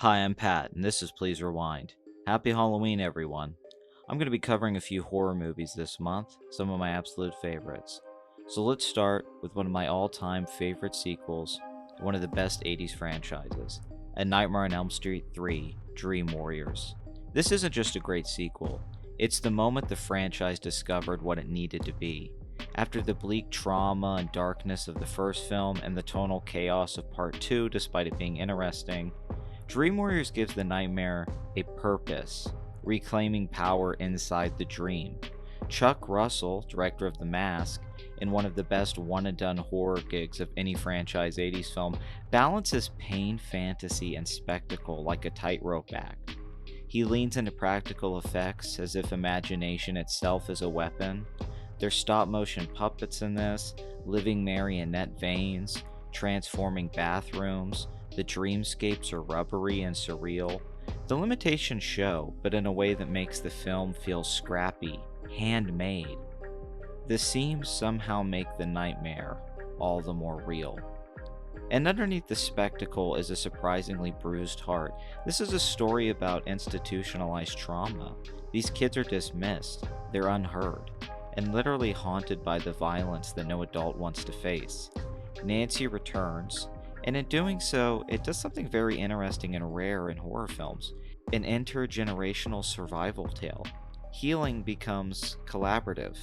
Hi, I'm Pat, and this is Please Rewind. Happy Halloween, everyone. I'm going to be covering a few horror movies this month, some of my absolute favorites. So let's start with one of my all time favorite sequels, one of the best 80s franchises, A Nightmare on Elm Street 3 Dream Warriors. This isn't just a great sequel, it's the moment the franchise discovered what it needed to be. After the bleak trauma and darkness of the first film and the tonal chaos of part 2, despite it being interesting, Dream Warriors gives the nightmare a purpose, reclaiming power inside the dream. Chuck Russell, director of The Mask, in one of the best one and done horror gigs of any franchise 80s film, balances pain, fantasy, and spectacle like a tightrope act. He leans into practical effects as if imagination itself is a weapon. There's stop motion puppets in this, living marionette veins, transforming bathrooms. The dreamscapes are rubbery and surreal. The limitations show, but in a way that makes the film feel scrappy, handmade. The seams somehow make the nightmare all the more real. And underneath the spectacle is a surprisingly bruised heart. This is a story about institutionalized trauma. These kids are dismissed, they're unheard, and literally haunted by the violence that no adult wants to face. Nancy returns, and in doing so, it does something very interesting and rare in horror films: an intergenerational survival tale. Healing becomes collaborative.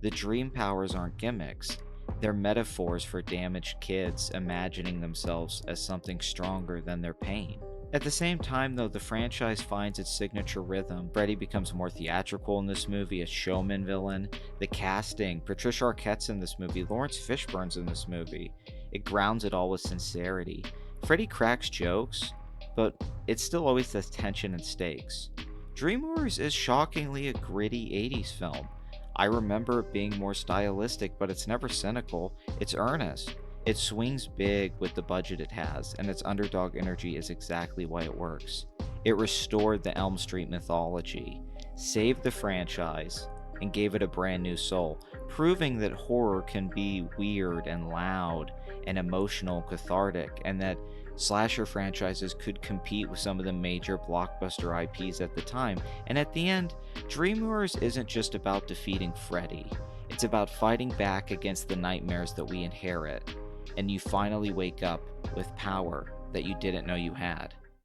The dream powers aren't gimmicks, they're metaphors for damaged kids imagining themselves as something stronger than their pain. At the same time, though, the franchise finds its signature rhythm. Freddy becomes more theatrical in this movie, a showman villain. The casting, Patricia Arquette's in this movie, Lawrence Fishburne's in this movie. It grounds it all with sincerity. Freddy cracks jokes, but it still always has tension and stakes. Dream Warriors is shockingly a gritty 80s film. I remember it being more stylistic, but it's never cynical, it's earnest. It swings big with the budget it has, and its underdog energy is exactly why it works. It restored the Elm Street mythology, saved the franchise, and gave it a brand new soul, proving that horror can be weird and loud and emotional, cathartic, and that slasher franchises could compete with some of the major blockbuster IPs at the time. And at the end, Dream Warriors isn't just about defeating Freddy, it's about fighting back against the nightmares that we inherit, and you finally wake up with power that you didn't know you had.